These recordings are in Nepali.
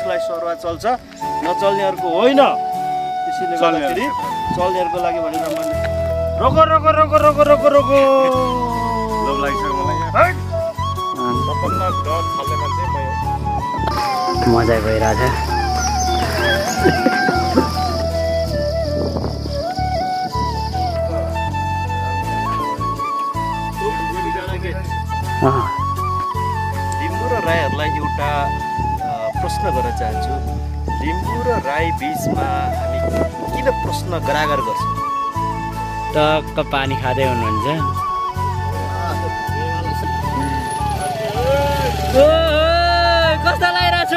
त्यसलाई सरुवा चल्छ नचल्नेहरुको होइन त्यसैले गर्दाखेरि चल्नेहरुको लागि भनेर मैले रोको रोको रोको रोको रोको रोको लोभ लागिसक्यो मलाई यहाँ सबभन्दा डर खाल्ने मान्छे म हो मजा भइरहेछ लिम्बू र राईहरूलाई एउटा प्रश्न गर्न चाहन्छु लिम्बू र राई बीचमा हामी किन प्रश्न गरागर गर्छौँ टक्क पानी खाँदै हुनुहुन्छ कस्तो लागिरहेछ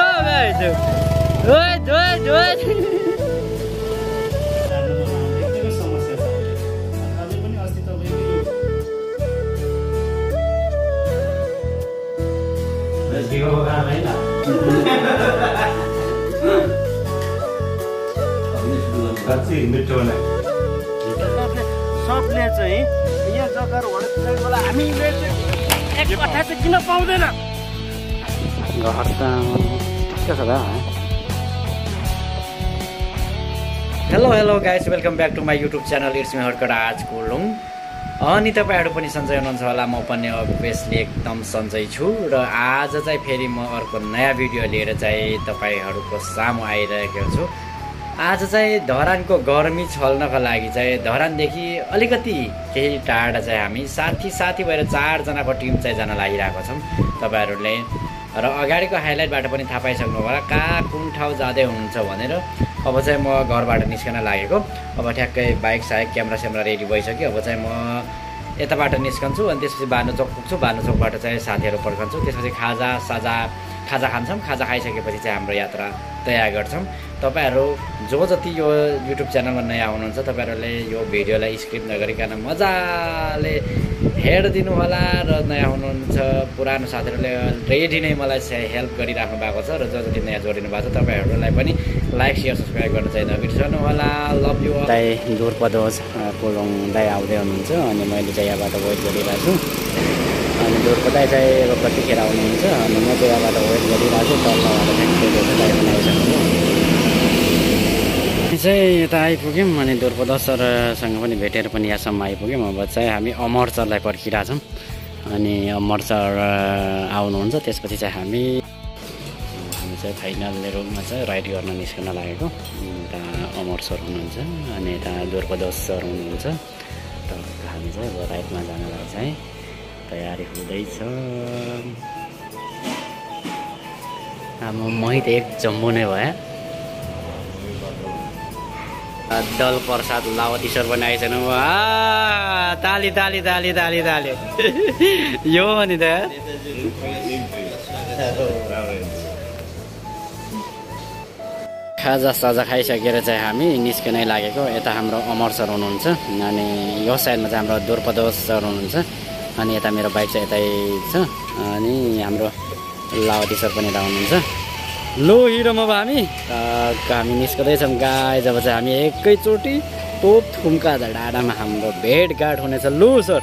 सबले चाहिँ यहाँ जग्गा हामीले एक कथा चाहिँ किन पाउँदैन घर त के छ hello guys welcome back to my YouTube channel it's me Harkat आज कोलुङ अनि तपाईँहरू पनि सन्चै हुनुहुन्छ होला म पनि अभियसली एकदम सन्चै छु र आज चाहिँ फेरि म अर्को नयाँ भिडियो लिएर चाहिँ तपाईँहरूको सामु आइरहेको छु आज चाहिँ धरानको गर्मी छल्नको लागि चाहिँ धरानदेखि अलिकति केही टाढा चाहिँ हामी साथी भएर 4 जनाको टिम चाहिँ जान लागिरहेको छौँ तपाईँहरूले र अगाडिको हाइलाइटबाट पनि थाहा पाइसक्नु होला कहाँ कुन ठाउँ जाँदै हुनुहुन्छ भनेर अब चाहिँ म घरबाट निस्कन लागेको अब ठ्याक्कै बाइक साइक क्यामेरा रेडी भइसक्यो अब चाहिँ म यताबाट निस्कन्छु अनि त्यसपछि बानुचोक पुग्छु बानुचोकबाट चाहिँ साथीहरू पर्खन्छु त्यसपछि खाजा खान्छौँ खाजा खाइसकेपछि चाहिँ हाम्रो यात्रा तयार गर्छौँ तपाईहरू जो जति यो युट्युब च्यानलमा नयाँ हुनुहुन्छ तपाईहरूले यो भिडियोलाई स्किप नगरिकन मजाले हेरिदिनु होला र नयाँ हुनुहुन्छ पुरानो साथीहरूले रेडी नै मलाई हेल्प गरिराख्नु भएको छ र जो जति नयाँ जोडिनु भएको छ तपाईहरूलाई पनि लाइक सेयर सब्सक्राइब गर्न चाहिँ नबिर्सनु होला लभ यु दाइ दुर्पदोज कोलुङ दाइ आउँदै हुनुहुन्छ अनि मैले चाहिँ यहाँबाट वेट गरिरहेको छु अनि दुर्पदाइ चाहिँ अब कतिखेर आउनुहुन्छ अनि म चाहिँ यहाँबाट वेट गरिरहेको छु तलबाट चाहिँ दाइ पनि आइसक्नु चाहिँ यता आइपुग्यौँ अनि दुर्पदोज सरसँग पनि भेटेर पनि यहाँसम्म आइपुग्यौँ अब चाहिँ हामी अमरसरलाई पर्खिरहेछौँ अनि अमरसर आउनुहुन्छ त्यसपछि चाहिँ हामी चाहिँ फाइनल रुममा चाहिँ राइड गर्न निस्कन लागेको यता अमरसर हुनुहुन्छ अनि यता दुर्पदोज सर हुनुहुन्छ त हामी चाहिँ अब राइडमा जानलाई चाहिँ तयारी हुँदैछ मोहित एक जम्बो नै भयो दल प्रसाद लावती सर पनि आइसक्नु ताली ताली ताली ताली ताली यो नि त खाजा साजा खाइसकेर चाहिँ हामी निस्कनै लागेको यता हाम्रो अमर सर हुनुहुन्छ अनि यो साइडमा चाहिँ हाम्रो दुर्पदोज सर हुनुहुन्छ अनि यता मेरो बाइक चाहिँ यतै छ अनि हाम्रो लावती सर पनि यता हुनुहुन्छ लो हिरोमा अब हामी निस्कँदैछौँ गाई जब चाहिँ हामी एकैचोटि तोप थुम्का डाँडामा हाम्रो भेटघाट हुनेछ लो सर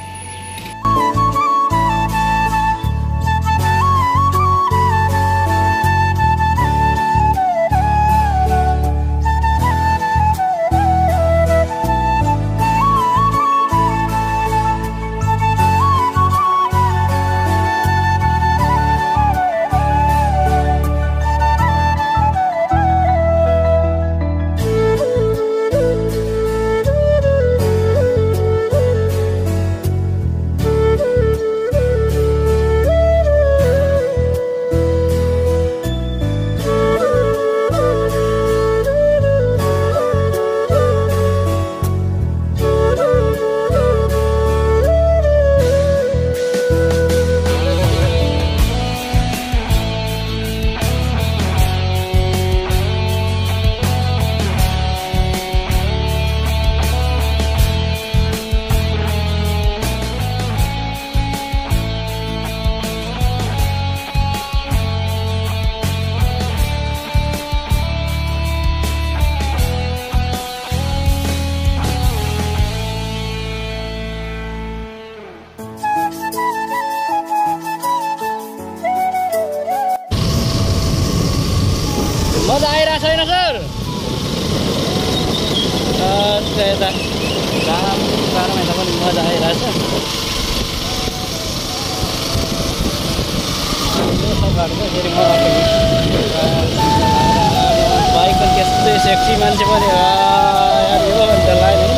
मजा आइरहेको छैन सर यता बाह्रमा यता पनि मजा आइरहेछ बाइक पनि त्यस्तै सेक्सी मान्छे पनि यो अन्त लाग्यो नि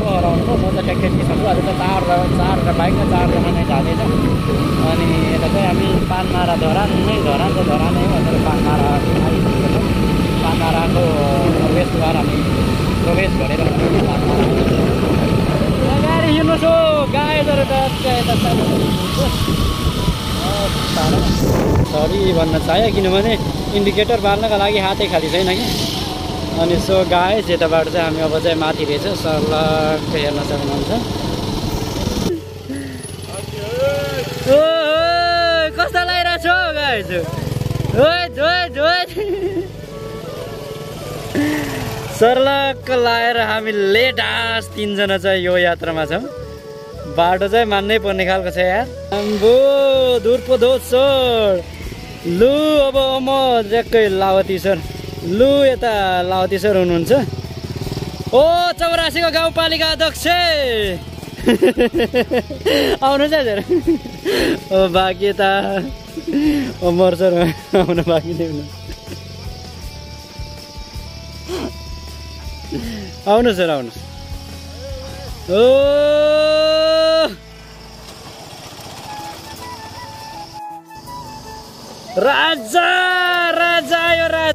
हराउनु म त ट्याक्कै निस्कन्छु आज त चारवटा बाइकमा चारजना नै जाँदैछ अनि यता चाहिँ हामी पानमारा धरान त धरानै भनेर पानमारा आइपुगेको छौँ पानमाराको प्रवेशद्वार हामी प्रवेश गरेर गाडी हिँड्नु छु गाईहरू सरी भन्न चाह्यो किनभने इन्डिकेटर बाल्नका लागि हातै खाली छैन कि अनि सो गाइस यताबाट चाहिँ हामी अब चाहिँ माथि रहेछ सर्लक्क हेर्न सक्नुहुन्छ कस्तो लागिरहेछ गाइस सर्लक्क लाएर हामी लेटास 3 जना चाहिँ यो यात्रामा छौँ बाटो चाहिँ मान्नै पर्ने खालको छ यार अम्बो दूर पो दो छोड लु अब म ज्याक्कै लावती सर लु यता लावती सर हुनुहुन्छ ओ 84को गाउँपालिका अध्यक्ष आउनु चाहिँ सर ओ बाँकी यता अमर सर आउनु बाँकी नै हुनु आउनु सर आउनु ओ राजा राजा यो राजा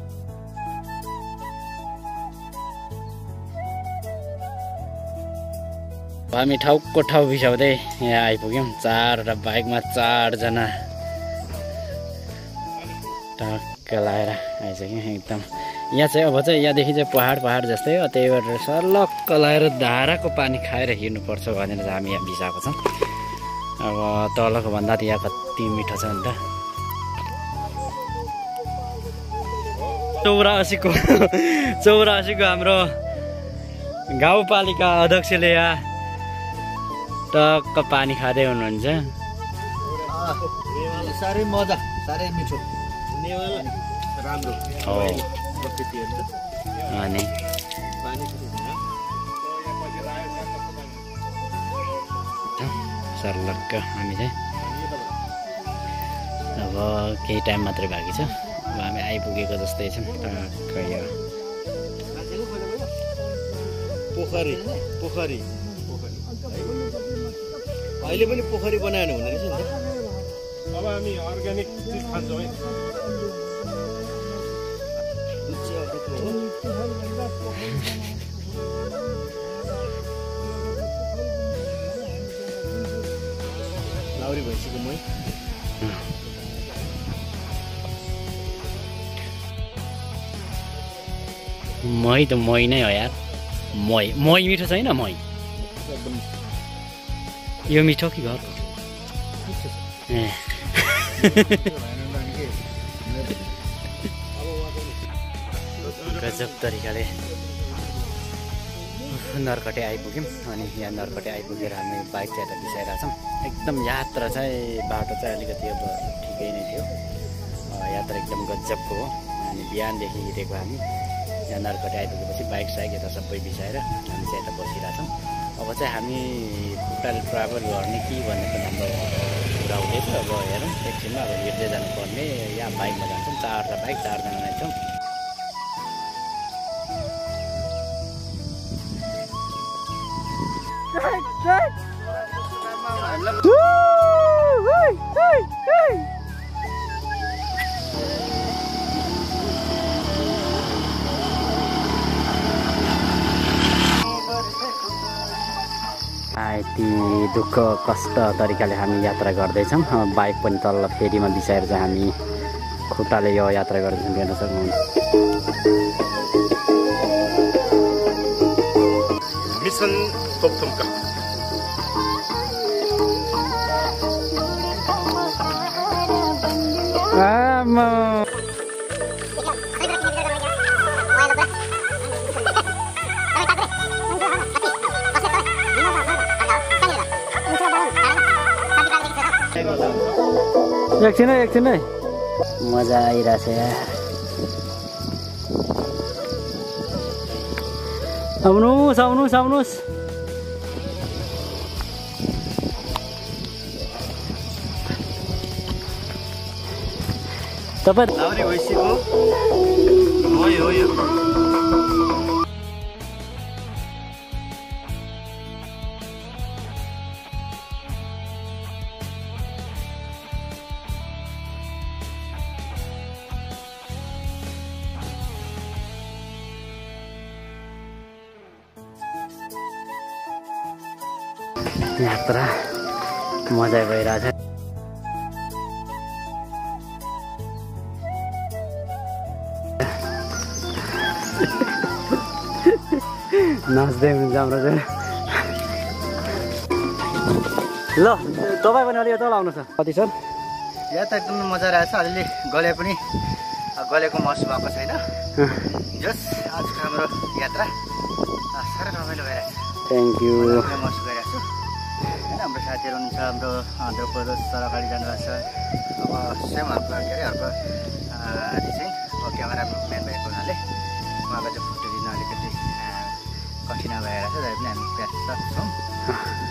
हामी ठाउँको ठाउँ बिसाउँदै यहाँ आइपुग्यौँ 4वटा बाइकमा 4 जना टक्क लाएर आइसक्यौँ एकदम यहाँ चाहिँ अब चाहिँ यहाँदेखि चाहिँ पहाड जस्तै हो त्यही भएर सर्लक्क लाएर धाराको पानी खाएर हिँड्नुपर्छ भनेर चाहिँ हामी यहाँ बिसाएको छौँ अब तलको भन्दा त यहाँ कति मिठो छ नि त 84को हाम्रो गाउँपालिका अध्यक्षले यहाँ टक्क पानी खाँदै हुनुहुन्छ साह्रै मजा साह्रै मिठो राम्रो हो अनि सर्लक्क हामी चाहिँ अब केही टाइम मात्रै बाँकी छ अब हामी आइपुगेको जस्तै छौँ टक्क यो पोखरी अहिले पनि पोखरी बनाएन हुने रहेछ नि त। अब हामी अर्ग्यानिक चिज खान्छौँ है। दुध चाहिँ अर्को हो। लाउरी भैँसीको मही। मही त मही नै हो यार। मही मिठो छैन मही? यो मिठो कि घरको? ए गजब तरिकाले नरकटे आइपुग्यौँ। अनि यहाँ नरकटे आइपुगेर हामी बाइक चाहिँ यता बिसाइरहेछौँ। एकदम यात्रा चाहिँ बाटो चाहिँ अलिकति अब ठिकै नै थियो। यात्रा एकदम गजबको हो। अनि बिहानदेखि हिँडेको हामी यहाँ नरकटे आइपुगेपछि बाइक साइक यता सबै बिसाएर हामी चाहिँ यता बसिरहेछौँ। अब चाहिँ हामी खुट्टाले ट्राभल गर्ने कि भन्ने पनि हाम्रो कुरा हुँदैछ। अब हेरौँ एकछिनमा अब हिँड्दै जानुपर्ने या बाइकमा जान्छौँ। 4टा बाइक 4जना जान्छौँ। यति दुःख कष्ट तरिकाले हामी यात्रा गर्दैछौँ। बाइक पनि तल फेरीमा बिसाएर चाहिँ हामी खुट्टाले यो यात्रा गर्दैछौँ। हेर्न सक्नुहुन्छ। मिसन तोपथुम्का। एकछिन है मजा आइरहेछ यार। आउनुहोस्। तपाईँ लाउरी भैँसीको मही हो यो। यात्रा मजा भइरहेछ। नाच्दै हुन्छ हाम्रो चाहिँ। ल तपाईँ पनि अलिक तल आउनुहोस् न। कति सर? यात्रा एकदमै मजा रहेछ। अलिअलि गलेको महसुस भएको छैन। जस आजको हाम्रो यात्रा साह्रै रमाइलो भइरहेछ। Thank you. महसुस गरिरहेको छु। होइन हाम्रो साथीहरू हुनुहुन्छ। हाम्रो देवप्रदोष सर अगाडि जानुभएको छ। अब स्वयं अर्को के अरे अर्को आदि चाहिँ क्यामेरा म्यान भएको हुनाले उहाँको चाहिँ फोटो लिन अलिकति कठिन भएर छ। तर पनि हामी व्यस्त छौँ।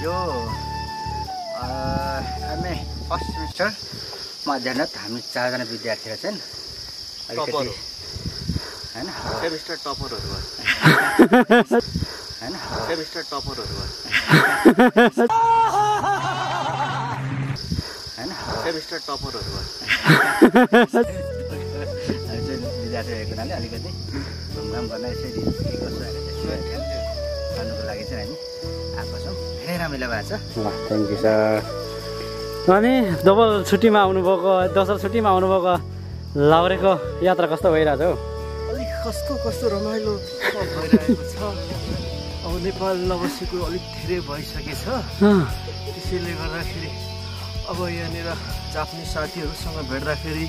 यो एमए फर्स्ट सेमिस्टरमा अध्ययनरत हामी 4जना विद्यार्थीहरू चाहिँ अलिकति होइन सेमिस्टर टपरहरू हो। होइन सेमिस्टर टपरहरू हो। होइन सेमिस्टर टपरहरू हो। विद्यार्थी भएको हुनाले अलिकति घुमघाम गर्न यसरी के कसो गर्नुको लागि चाहिँ हामी आएको छौँ। धेरै रमाइलो भएको छ। Thank you sir. अनि डबल छुट्टीमा आउनुभएको, दोस्रो छुट्टीमा आउनुभएको लाउरेको यात्रा कस्तो भइरहेछ हौ? अलिक कस्तो रमाइलो भइरहेको छ। अब नेपाल नबसेको अलिक धेरै भइसकेछ। त्यसैले गर्दाखेरि अब यहाँनिर जापानिज साथीहरूसँग भेट्दाखेरि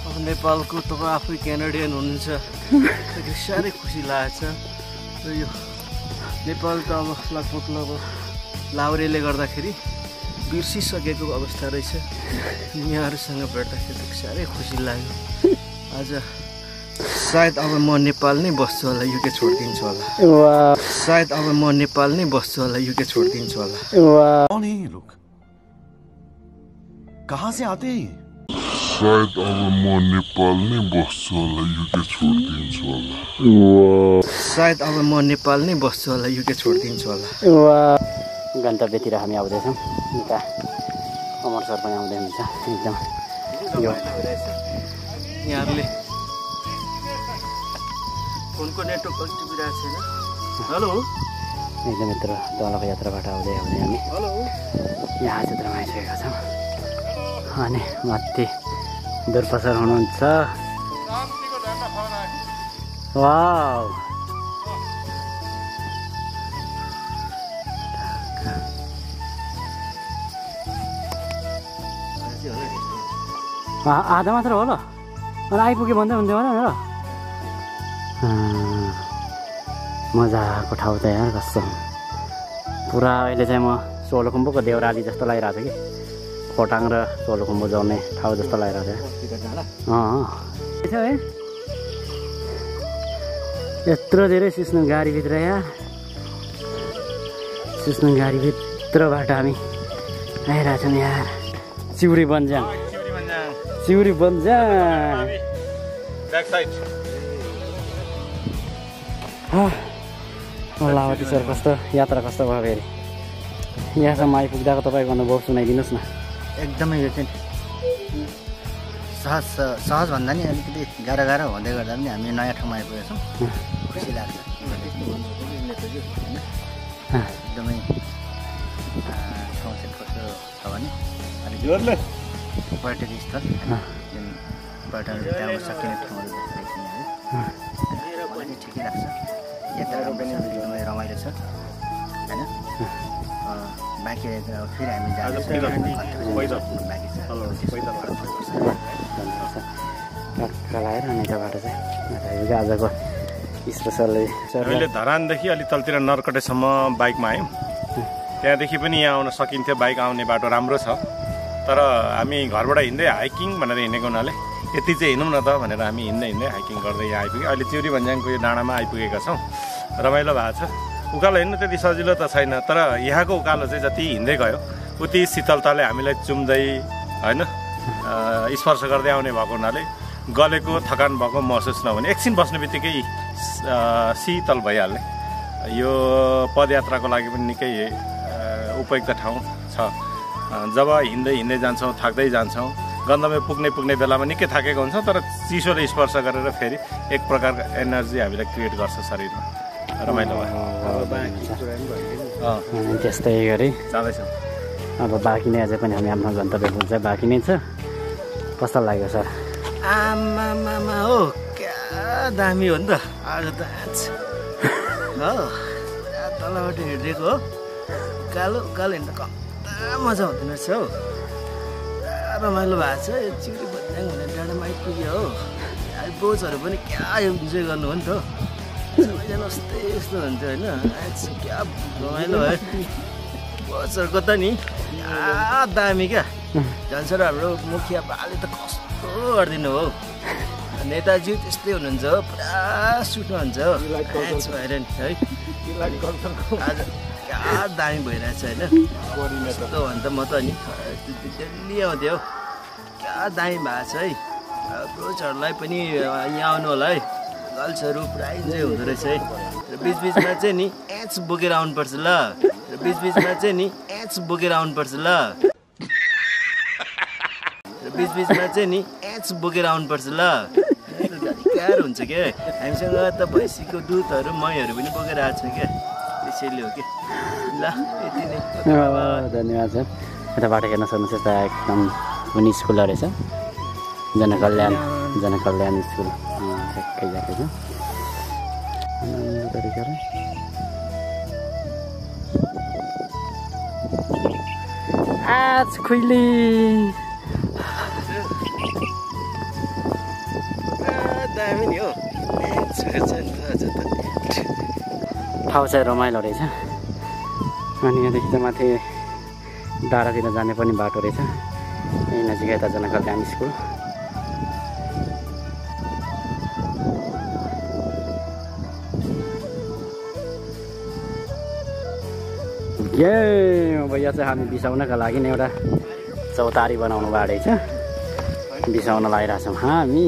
अब नेपालको तपाईँ आफै क्यानाडियन हुनुहुन्छ, साह्रै खुसी लागेको छ। र यो नेपाल त अब लगभग लाउरेले गर्दाखेरि बिर्सिसकेको अवस्था रहेछ। यहाँहरूसँग भेट्दाखेरि साह्रै खुसी लाग्यो। आज सायद अब म नेपाल नै बस्छु होला, युके छोडिदिन्छु होला। सायद अब म नेपाल नै बस्छु होला, युके छोडिदिन्छु होला। कौन है ये लोग? कहाँ से आते हैं? शायद अब म नेपाल नै बस्छु होला, युके छोडिदिन्छु होला। सायद अब म नेपाल नै बस्छु होला, युके छोडिदिन्छु होला। गन्तव्यतिर हामी आउँदैछौँ। यता अमर सर पनि आउँदै हुनुहुन्छ। एकदम यो यहाँहरूले फोनको नेटवर्क टिपिरहेको छैन। हेलो एकदम यत्रो तलको यात्राबाट आउँदै हामी हेलो यहाँ क्षेत्रमा आइसकेका छौँ। अनि माथि दुर्पसर हुनुहुन्छ। वाउ आधा मात्र हो ल। अनि आइपुग्यो भन्दै हुन्थ्यो होला र। मजाको ठाउँ त यार कस्तो पुरा। अहिले चाहिँ म सोलुखुम्बुको देउराली जस्तो लागिरहेको छ कि खोटाङ र सोलुखुम्बु जोड्ने ठाउँ जस्तो लागिरहेको छ है। यत्रो धेरै सिस्नु गाडीभित्र यार। सिस्नु गाडीभित्रबाट हामी आइरहेछौँ यार। चिउरी बन्जाङ चिउरी बन्जाङ लावती सर कस्तो यात्रा कस्तो भयो फेरि यहाँसम्म आइपुग्दाको तपाईँको अनुभव सुनाइदिनुहोस् न। एकदमै यो चाहिँ सहज भन्दा नि अलिकति गाह्रो हुँदै गर्दा पनि हामी नयाँ ठाउँमा आइपुगेका छौँ। खुसी लाग्छ। एकदमै ठाउँ चाहिँ कस्तो छ भने अलिक पर्यटक स्थल जुन पर्यटनले त्यहाँ सकिने ठाउँहरू देखिने ठिकै लाग्छ। यात्रा एकदमै रमाइलो छ होइन। बाँकी फेरि हामी जाँदैछौँ बाँकी छ लगाएर अनि यताबाट चाहिँ आजको स्पेसलले हामीले धरानदेखि अलि तलतिर नरकटेसम्म बाइकमा आयौँ। त्यहाँदेखि पनि यहाँ आउन सकिन्थ्यो। बाइक आउने बाटो राम्रो छ तर हामी घरबाट हिँड्दै हाइकिङ भनेर हिँडेको हुनाले यति चाहिँ हिँडौँ न त भनेर हामी हिँड्दै हाइकिङ गर्दै यहाँ आइपुग्यौँ। अहिले चिउरी भन्ज्याङको यो डाँडामा आइपुगेका छौँ। रमाइलो भएको छ। उकालो हिँड्नु त्यति सजिलो त छैन तर यहाँको उकालो चाहिँ जति हिँड्दै गयो उति शीतलताले हामीलाई चुम्दै होइन स्पर्श गर्दै आउने भएको हुनाले गलेको थकान भएको महसुस नहुने। एकछिन बस्ने बित्तिकै शीतल भइहाल्ने यो पदयात्राको लागि पनि निकै उपयुक्त ठाउँ छ। जब हिँड्दै जान्छौँ थाक्दै जान्छौँ गन्तव्य पुग्ने बेलामा निकै थाकेको हुन्छौँ तर चिसोले स्पर्श गरेर फेरि एक प्रकारको एनर्जी हामीलाई क्रिएट गर्छ शरीरमा। रमाइलो अनि त्यस्तै गरी जाँदैछौँ। अब बाँकी नै अझै पनि हामी आफ्नो गन्तव्य पुग्छ बाँकी नै छ। कस्तो लाग्यो सर? आमामा हो क्या दामी हो नि त आज त हो तलबाट हिँडेको हो कालो हिँड्दा कता मजा हुँदैन रहेछ हौ। रमाइलो भएको छ। यो चिउरी भन्ज्याङ हुने डाँडामा आइपुग्यो हो। बोजहरू पनि क्या इन्जोय गर्नु हो नि त। सबैजना यस्तो हुन्थ्यो होइन। क्या रमाइलो है बोजहरूको त नि क्या दामी क्या। झन् सर हाम्रो मुखिया बाले त कस्तो गरिदिनु हो। नेताजी त्यस्तै हुनुहुन्छ हो पुरा सुट्नुहुन्छ हो भएर नि है। आज क्या दामी भइरहेछ होइन। यस्तो भने त म त नि डेली आउँथ्यो क्या दामी भएको छ है। ब्रोचहरूलाई पनि यहाँ आउनु होला है। गर्ल्सहरू पुरा इन्जोय हुँदो रहेछ है। र बिचबिचमा चाहिँ नि एच बोकेर आउनुपर्छ ल। र बिचबिचमा चाहिँ नि एच बोकेर आउनुपर्छ ल। र बिचबिचमा चाहिँ नि एच बोकेर आउनुपर्छ ल। गाह्रो हुन्छ क्या। हामीसँग त भैँसीको दुधहरू महीहरू पनि बोकेर आएको छ क्या त्यसैले हो कि। ल यति नै धन्यवाद सर। यता बाटो हेर्न सक्नुहुन्छ यता एकदम कुनै स्कुल रहेछ जनकल्याण स्कुल ठ्याक्कै जाएको छ। आज खुइली दामी नि हो। ठाउँ चाहिँ रमाइलो रहेछ। अनि यहाँदेखि चाहिँ माथि डाँडातिर जाने पनि बाटो रहेछ। यही नजिकै यता जनकल्याण स्कुल। अब यहाँ चाहिँ हामी बिसाउनका लागि एउटा चौतारी बनाउनु भएको रहेछ। बिसाउन लागिरहेछौँ हामी।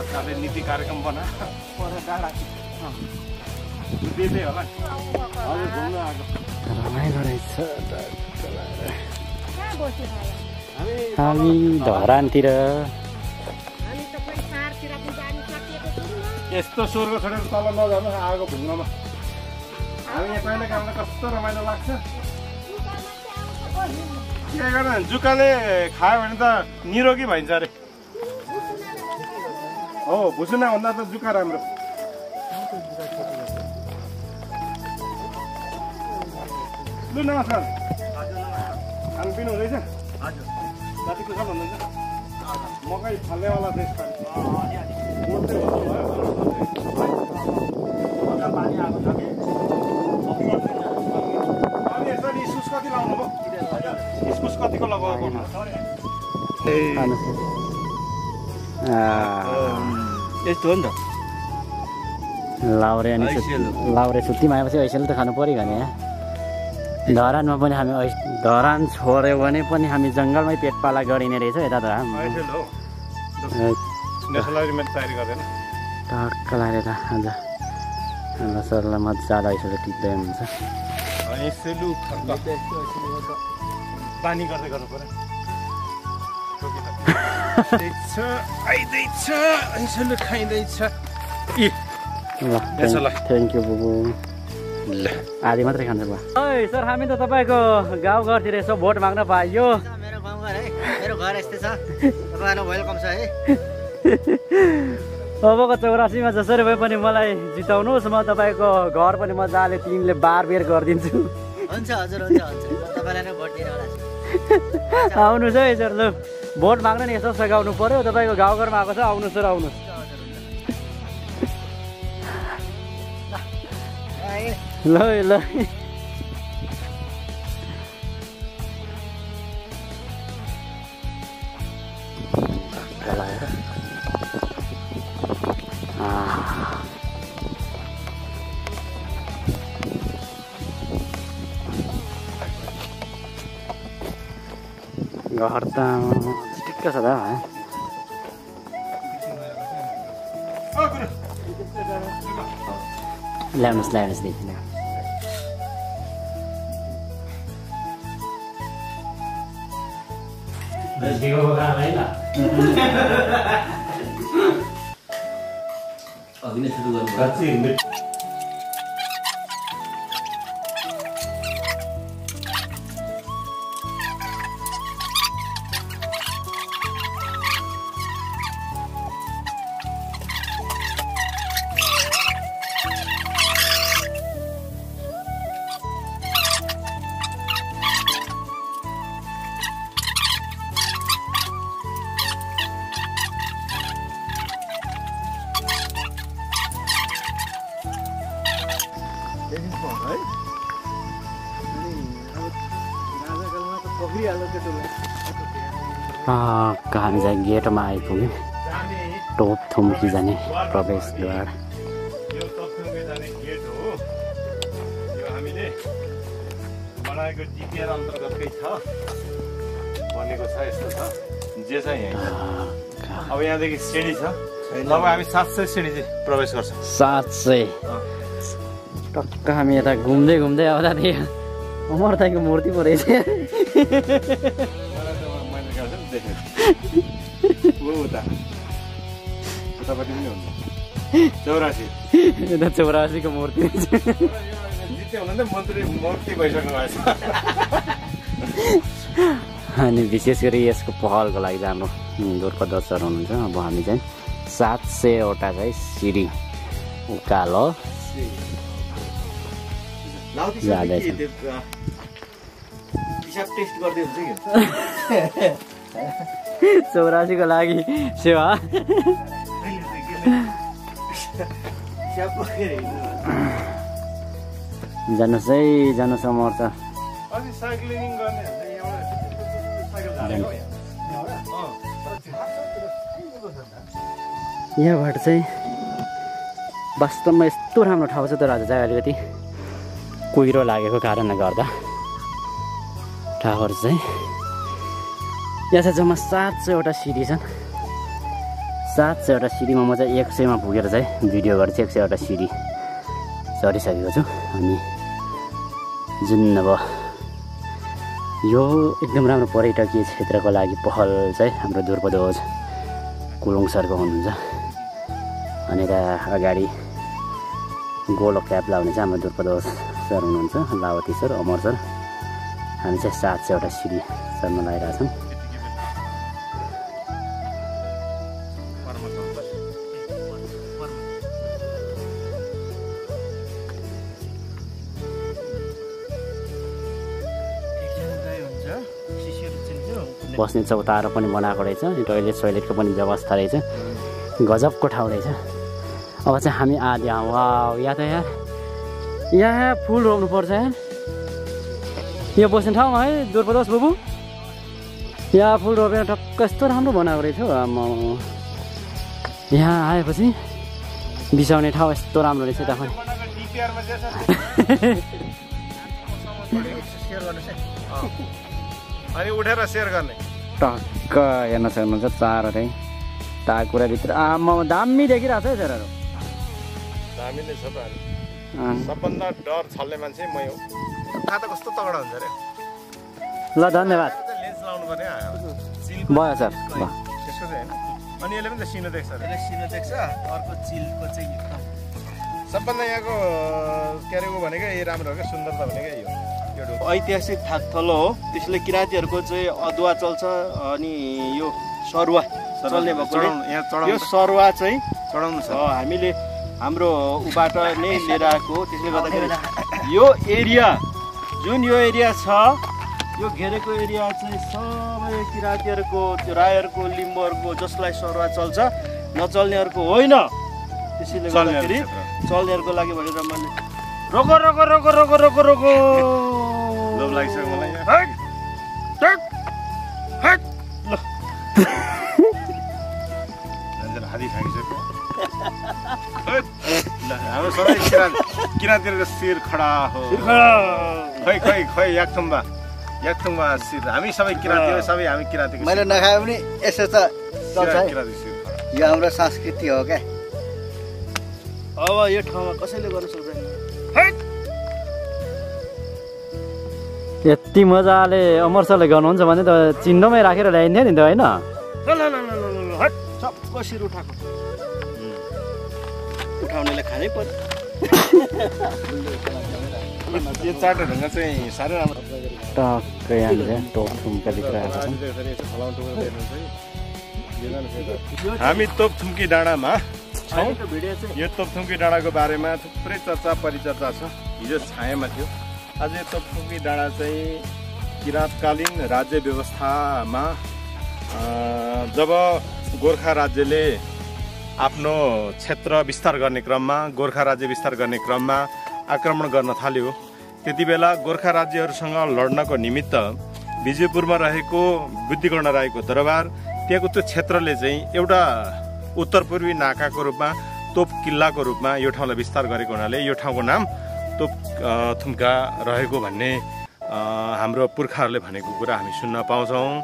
सरकारले नीति कार्यक्रम बना डाँडा बेच्दै होला हजुर घुम्न आएको रमाइलो रहेछ हामी धरानतिर यस्तो स्वर्ग छोडेर तल नजानु आगो ढुङ्गामा हामी यहाँ कहिले काममा कस्तो रमाइलो लाग्छ के गर्नु जुकाले खायो भने त निरोगी भइन्छ अरे हो भुसुना भन्दा त जुका राम्रो लु नमस्कार खानपिन हुँदैछ जाति कुसा भन्नुहुन्छ मकै फल्नेवाला छ यसपालि पानी आएको छ कि अनि यसरी इस्कुस कति लाउनु भयो इस्कुस कतिको लगाएको यस्तो हो नि त लाउरे छुट्टीमा आएपछि ऐसेल त खानु पऱ्यो भने धरानमा पनि हामी धरान छोड्यो भने पनि हामी जङ्गलमै पेटपाला गरिने रहेछ यता त टक्क लागेर त आज हाम्रो सरलाई मजाले ऐसेल टिप्दै हुनुहुन्छ पानी गर्दै गर्नु पर्यो आइदैछ ऐसेलु खाइँदैछ थ्याङ्क यू बुबु आधी मात्रै खान्छ बुवा सर हामी त तपाईँको गाउँघरतिर यसो भोट माग्न पाइयो मेरो गाउँघर है मेरो घर यस्तै छ तपाईँलाई वेलकम छ है अबको 84मा जसरी भए पनि मलाई जिताउनुहोस् म तपाईँको घर पनि मजाले टिमले बारबेर गरिदिन्छु हुन्छ हजुर हुन्छ हुन्छ तपाईँलाई नै भोट दिएर होला आउनुहोस् है सर ल भोट माग्न नि यसो सघाउनु पर्यो तपाईँको गाउँघरमा आएको छ आउनुहोस् सर आउनुहोस् ल ल घर त ठिक्क छ त ल्याउनुहोस् देखि अघि नै सुरु गर्नु हामी चाहिँ गेटमा आइपुग्यौँ टोप थुम्की जाने प्रवेशद्वार यो तप्थुङ्गे जाने गेट हो यो हामीले बनाएको जिपिआर अन्तर्गतकै छ बनेको छ यस्तो छ जे छ यहाँ अब यहाँदेखि सिँढी छ अब हामी 700 सिँढी चाहिँ प्रवेश गर्छौँ 700 टक्क हामी यता घुम्दै घुम्दै आउँदा थियो अमर दाइको मूर्ति पो रहेछ यता 84 को मूर्ति अनि विशेष गरी यसको पहलको लागि चाहिँ हाम्रो दुर्पदर्श सर हुनुहुन्छ अब हामी चाहिँ 700 वटा चाहिँ सिँढी उकालो जाँदैछ 84 को लागि सेवा जानुहोस् है जानुहोस् अमर त यहाँबाट चाहिँ वास्तवमा यस्तो राम्रो ठाउँ छ तर आज चाहिँ अलिकति कुहिरो लागेको कारणले गर्दा ठाउँहरू चाहिँ यहाँ चाहिँ जम्मा 700 वटा सिँढी छन् 700वटा सिडीमा म चाहिँ 100मा पुगेर चाहिँ भिडियो गर्छु। 100वटा सिडी चढिसकेको छु। अनि जुन अब यो एकदम राम्रो पर्यटकीय क्षेत्रको लागि पहल चाहिँ हाम्रो ध्रुपदोज कुलुङ सरको हुनुहुन्छ। अनि यता अगाडि गोलो क्याप लाउने चाहिँ हाम्रो ध्रुपदोज सर हुनुहुन्छ, लावती सर, अमर सर। हामी चाहिँ 700वटा सिडी चढ्न लागिरहेछौँ। बस्ने चौतारो पनि बनाएको रहेछ, टोइलेट सोइलेटको पनि व्यवस्था रहेछ। गजबको ठाउँ रहेछ। अब चाहिँ हामी आधी वा या त यहाँ फुल रोप्नुपर्छ यार। यहाँ बस्ने ठाउँमा है ध्रुपदोज बुबु, यहाँ फुल रोपेर टक्क यस्तो राम्रो बनाएको रहेछ हौ। यहाँ आएपछि बिसाउने ठाउँ यस्तो राम्रो रहेछ यता पनि। अनि उठेर सेयर गर्ने टक्क हेर्न सक्नुहुन्छ चारवटै टाकुराभित्र। दामी देखिरहेको छ है छोराहरू, दामी नै छ त। सबभन्दा डर छल्ने मान्छे मै हो। खाता कस्तो तगडा हुन्छ अरे। ल धन्यवाद। लेन्स लाउनु पर्ने भयो सर। त्यसको चाहिँ होइन। अनि यसले पनि त सिनो देख्छ अरे। सिनो देख्छ। अर्को चिलको चाहिँ सबभन्दा यहाँको के अरे भनेकै राम्रो हो क्या, सुन्दरता भनेकै यो ऐतिहासिक थाकथलो हो। त्यसले किराँतीहरूको चाहिँ अदुवा चल्छ अनि यो सरुवा चल्ने भएको यो सरुवा चाहिँ चढाउनु छ। हामीले हाम्रो उबाट नै लिएर आएको। त्यसले गर्दाखेरि यो एरिया जुन यो एरिया छ, यो घेरेको एरिया चाहिँ सबै किराँतीहरूको, राईहरूको, लिम्बूहरूको जसलाई सरुवा चल्छ, नचल्नेहरूको होइन। त्यसैले गर्दाखेरि चल्नेहरूको लागि भनेर मैले रोको रोको रोको रोको रोको रोको लोभ लागिसक्यो मलाई। हादी खाइसक्यो। हाम्रो सबै किराँतीहरूको शिर खडा हो। खै खै खै याकथुम्बा शिर। हामी सबै किराँती हो, सबै हामी किराँतीको। मैले नखाए पनि यसो त किराँती शिर। यो हाम्रो संस्कृति हो क्या। अब यो ठाउँमा कसैले गर्न सक्दैन। यति मजाले अमर सरले गर्नुहुन्छ भने त चिन्डोमै राखेर ल्याइन्थ्यो नि त होइन। सबको शिर उठाएको। उठाउनेले खानै पर्छ। यो चार्टर ढङ्ग चाहिँ साह्रै राम्रो। टक्कै यहाँनिर तोप थुम्काभित्र आएको छ। हामी तोपथुम्की डाँडामा छौँ। यो तोपथुम्की डाँडाको बारेमा थुप्रै चर्चा परिचर्चा छ। हिजो छायामा थियो। आज यो तोपथुम्की डाँडा चाहिँ किराँतकालीन राज्य व्यवस्थामा जब गोर्खा राज्यले आफ्नो क्षेत्र विस्तार गर्ने क्रममा, गोर्खा राज्य विस्तार गर्ने क्रममा आक्रमण गर्न थाल्यो, त्यति बेला गोर्खा राज्यहरूसँग लड्नको निमित्त विजयपुरमा रहेको बुद्धिगौंडा राईको दरबार, त्यहाँको त्यो क्षेत्रले चाहिँ एउटा उत्तर पूर्वी नाकाको रूपमा, तोप किल्लाको रूपमा यो ठाउँलाई विस्तार गरेको हुनाले यो ठाउँको नाम तोप थुम्का रहेको भन्ने हाम्रो पुर्खाहरूले भनेको कुरा हामी सुन्न पाउँछौँ।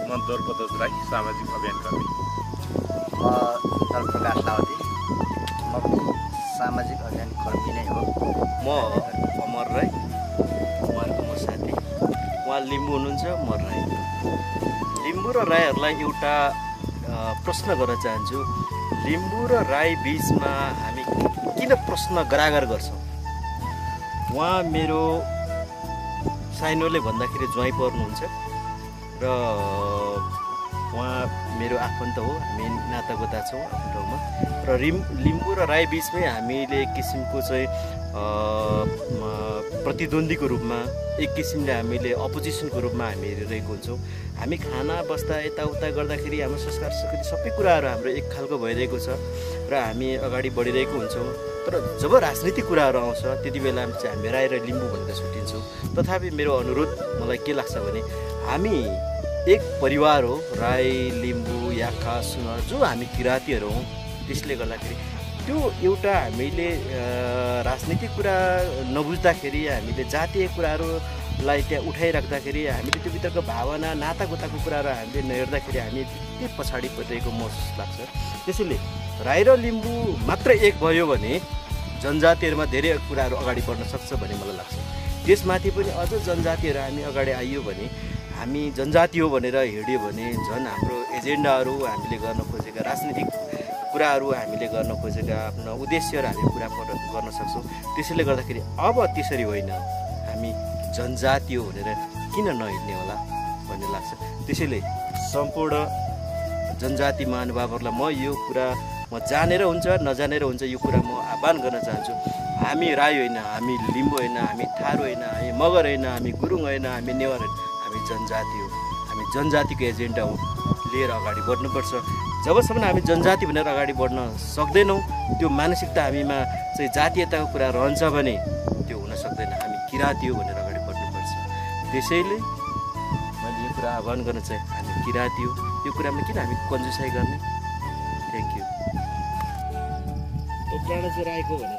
म ध्रुपदोज राई, सामाजिक अभियान कर्मी। म दलप्रकाश लावती, म सामाजिक अभियान कर्मी नै हो। म अमर राई, उहाँहरूको म साथी। उहाँ लिम्बू हुनुहुन्छ, म राई। लिम्बू र राईहरूलाई एउटा प्रश्न गर्न चाहन्छु। लिम्बू र राई बिचमा हामी किन प्रश्न गरागर गर्छौँ? उहाँ मेरो साइनोले भन्दाखेरि ज्वाइँ पर्नुहुन्छ र उहाँ मेरो आफन्त हो। हामी नातागोता छौँ आफ्नो ठाउँमा। र लिम्बू र राई बिचमै हामीले एक किसिमको चाहिँ प्रतिद्वन्द्वीको रूपमा, एक किसिमले हामीले अपोजिसनको रूपमा हामी हेरिरहेको हुन्छौँ। हामी खाना बस्दा यताउता गर्दाखेरि हाम्रो संस्कार संस्कृति सबै कुराहरू हाम्रो एक खालको भइरहेको छ र हामी अगाडि बढिरहेको हुन्छौँ। तर जब राजनीतिक कुराहरू आउँछ त्यति बेला चाहिँ हामी राई र लिम्बू भनेर छुट्टिन्छौँ। तथापि मेरो अनुरोध मलाई के लाग्छ भने हामी एक परिवार हो। राई, लिम्बू, याखा, सुनर जो हामी किराँतीहरू हौँ। त्यसले गर्दाखेरि त्यो एउटा हामीले राजनीतिक कुरा नबुझ्दाखेरि हामीले जातीय कुराहरू लाई त्यहाँ उठाइराख्दाखेरि हामीले त्यो भित्रको भावना नातागोताको कुराहरू हामीले नहेर्दाखेरि हामी त्यति पछाडि परिरहेको महसुस लाग्छ। त्यसैले राई र लिम्बू मात्र एक भयो भने जनजातिहरूमा धेरै कुराहरू अगाडि बढ्न सक्छ भन्ने मलाई लाग्छ। त्यसमाथि पनि अझ जनजातिहरू हामी अगाडि आइयो भने, हामी जनजाति हो भनेर हिँड्यो भने झन् हाम्रो एजेन्डाहरू हामीले गर्न खोजेका राजनीतिक कुराहरू हामीले गर्न खोजेका आफ्नो उद्देश्यहरू हामी पुरा गर्न सक्छौँ। त्यसैले गर्दाखेरि अब त्यसरी होइन, हामी जनजाति हो भनेर किन नहिँड्ने होला भन्ने लाग्छ। त्यसैले सम्पूर्ण जनजाति महानुभावहरूलाई म यो कुरा जानेर हुन्छ नजानेर हुन्छ यो कुरा म आह्वान गर्न चाहन्छु। हामी राई होइन, हामी लिम्बू होइन, हामी थारू होइन, हामी मगर होइन, हामी गुरुङ होइन, हामी नेवार होइन, हामी जनजाति हो। हामी जनजातिको एजेन्डा हो लिएर अगाडि बढ्नुपर्छ। जबसम्म हामी जनजाति भनेर अगाडि बढ्न सक्दैनौँ, त्यो मानसिकता हामीमा चाहिँ जातीयताको कुरा रहन्छ भने त्यो हुन सक्दैन। हामी किराँती हो भनेर अगाडि बढ्नुपर्छ। त्यसैले मैले यो कुरा आह्वान गर्न चाहे, हामी किराँती हो, यो कुरामा किन हामी कन्जुसाइ गर्ने। Thank you. प्राण चाहिँ राईको भनेर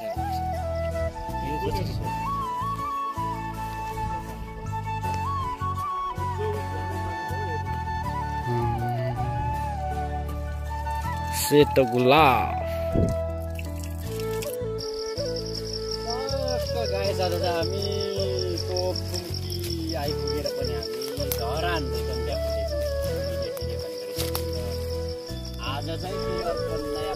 सेतो गुलाब गाइस, आज चाहिँ हामी टोपी आइपुगेर पनि हामी धरान भूकम्प आज चाहिँ अर्को नयाँ